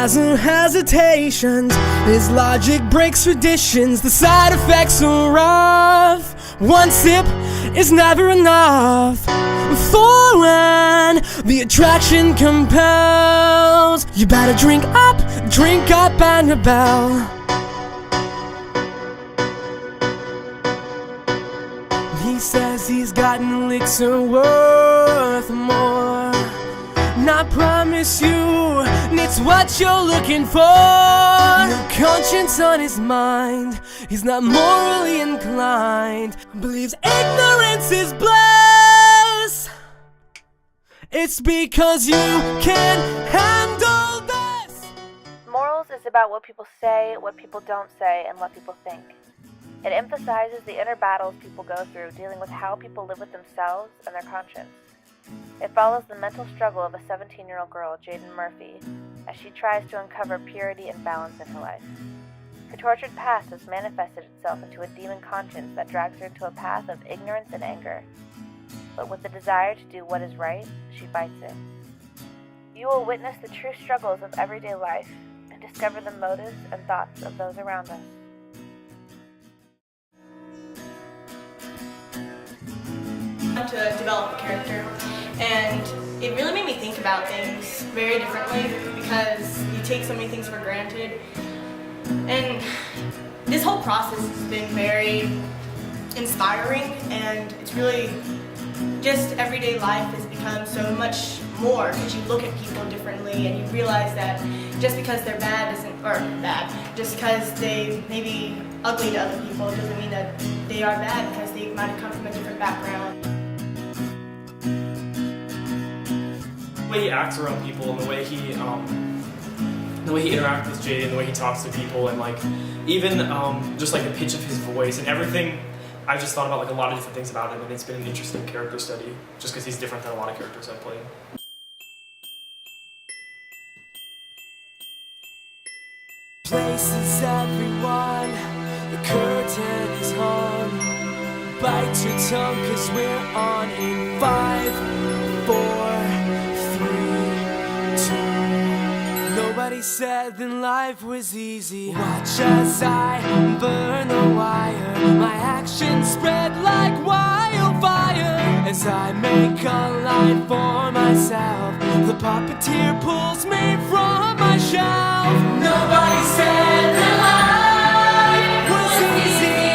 has no hesitations. His logic breaks traditions. The side effects are rough. One sip is never enough. For when the attraction compels, you better drink up and rebel. He says he's got an elixir worth more. And I promise you, it's what you're looking for. No conscience on his mind. He's not morally inclined. Believes ignorance is bliss. It's because you can't handle this. Morals is about what people say, what people don't say, and what people think. It emphasizes the inner battles people go through dealing with how people live with themselves and their conscience. It follows the mental struggle of a 17-year-old girl, Jaden Murphy, as she tries to uncover purity and balance in her life. Her tortured past has manifested itself into a demon conscience that drags her into a path of ignorance and anger. But with the desire to do what is right, she fights it. You will witness the true struggles of everyday life and discover the motives and thoughts of those around us. To develop a character, and it really made me think about things very differently because you take so many things for granted, and this whole process has been very inspiring, and it's really just everyday life has become so much more because you look at people differently and you realize that just because they're bad just because they may be ugly to other people doesn't mean that they are bad because they might have come from a different background. The way he acts around people and the way he interacts with Jay and the way he talks to people and like even just like the pitch of his voice and everything, I've just thought about like a lot of different things about him, and it's been an interesting character study just because he's different than a lot of characters I've played. Places everyone, the curtain is hung. Bite your tongue cause we're on in 5, 4, 3, 2. Nobody said that life was easy. Watch as I burn the wire. My actions spread like wildfire as I make a life for myself. The puppeteer pulls me from my shelf. Nobody said that life was easy.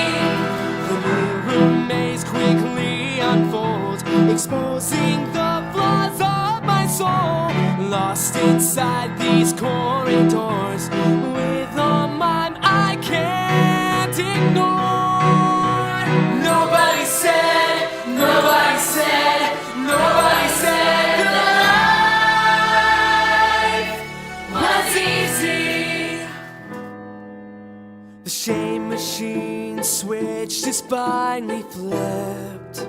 The mirror maze quickly unfolds, exposing the flaws of my soul. Lost inside these corridors with a mind I can't ignore. Nobody said that life was easy. The shame machine switch is finally flipped.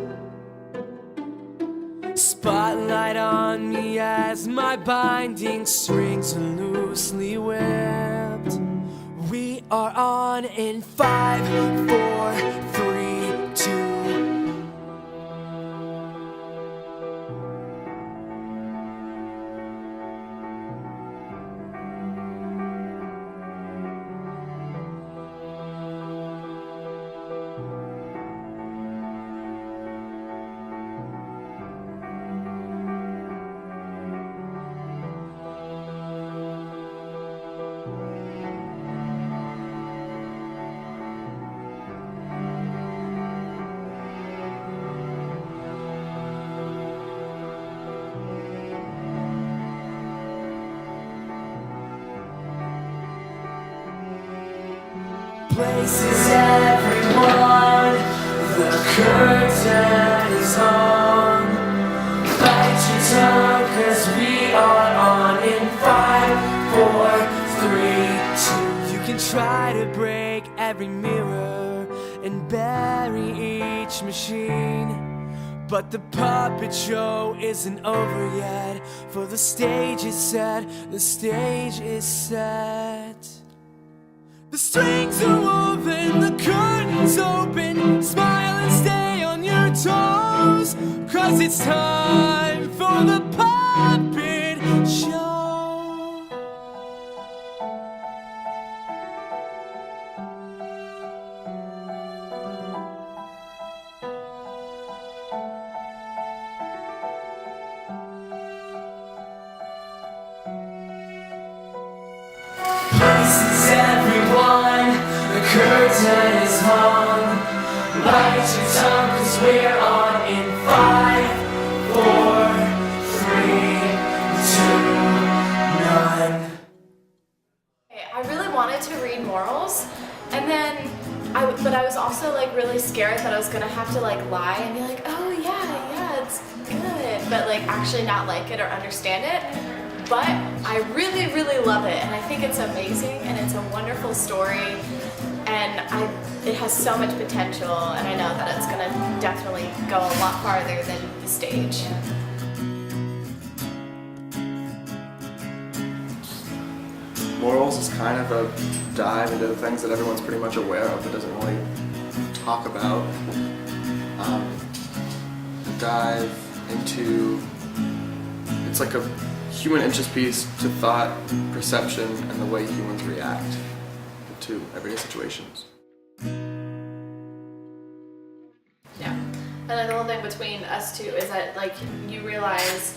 Spotlight on me as my binding strings are loosely whipped. We are on in 5, 4, 3, 2. Places everyone, the curtain is hung. Bite your tongue cause we are on in 5, 4, 3, 2. You can try to break every mirror and bury each machine, but the puppet show isn't over yet. For the stage is set, the stage is set. The strings are woven, the curtains open. Smile and stay on your toes, cause it's time for the puppet show. 'cause we're on in 5, 4, 3, 2, 1. I really wanted to read morals, and then but I was also like really scared that I was gonna have to like lie and be like, oh yeah, it's good, but like actually not like it or understand it. But I really, really love it, and I think it's amazing, and it's a wonderful story, and it has so much potential, and I know that it's gonna definitely go a lot farther than the stage. Morals is kind of a dive into the things that everyone's pretty much aware of but doesn't really talk about. A dive into, it's like a human interest piece to thought, perception, and the way humans react to everyday situations. Yeah, and then the whole thing between us two is that like you realize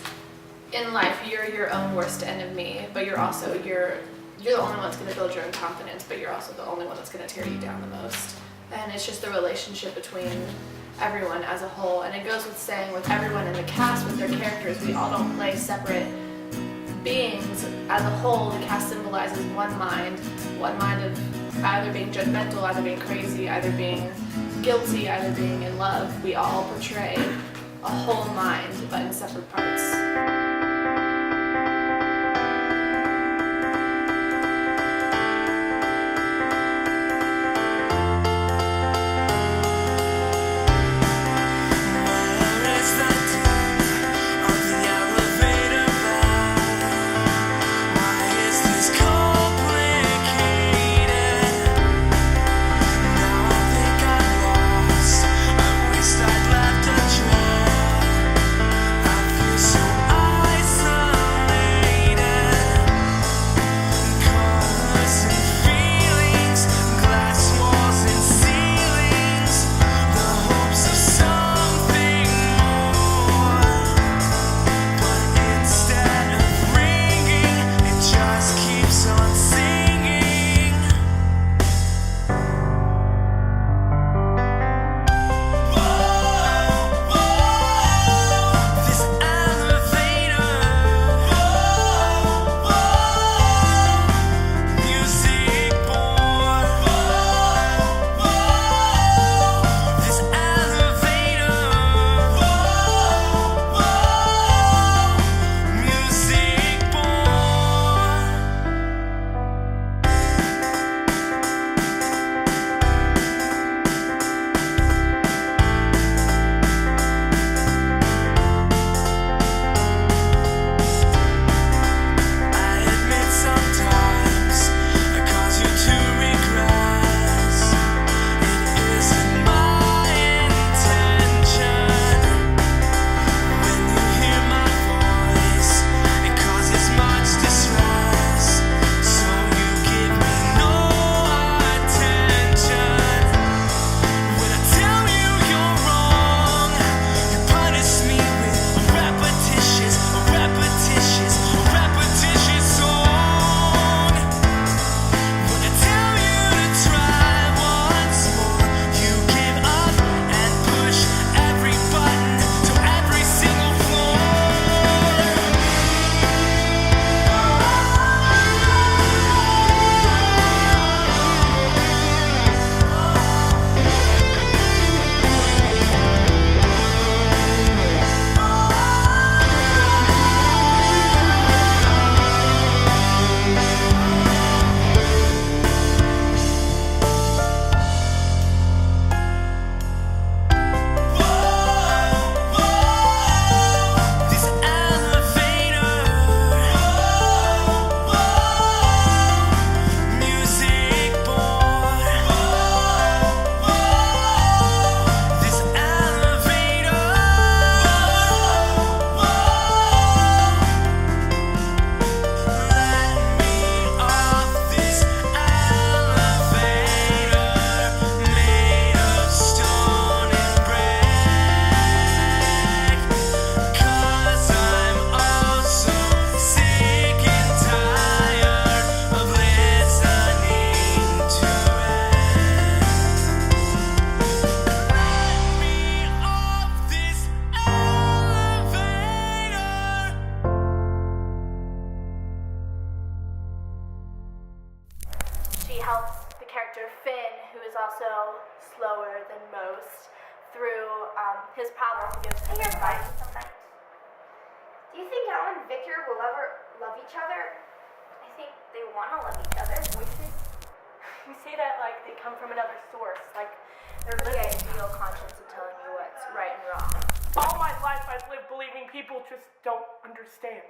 in life you're your own worst enemy, but you're also you're the only one that's going to build your own confidence, but you're also the only one that's going to tear you down the most. And it's just the relationship between everyone as a whole, and it goes with saying with everyone in the cast with their characters, we all don't play separate beings. As a whole, the cast symbolizes one mind of either being judgmental, either being crazy, either being guilty, either being in love. We all portray a whole mind, but in separate parts. slower than most through his problems. He gives I hear advice. fighting sometimes. Do you think Al and Victor will ever love each other? I think they want to love each other. We say that like they come from another source, like they're The living. ideal conscience of telling you what's right and wrong. All my life I've lived believing people just don't understand.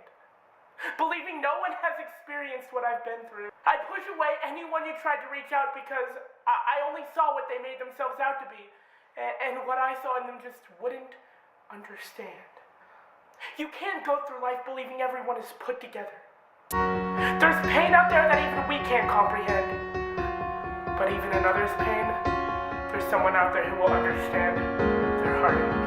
Believing no one has experienced what I've been through. I'd push away anyone who tried to reach out because I only saw what they made themselves out to be. And what I saw in them just wouldn't understand. You can't go through life believing everyone is put together. There's pain out there that even we can't comprehend. But even in others' pain, there's someone out there who will understand their heartache.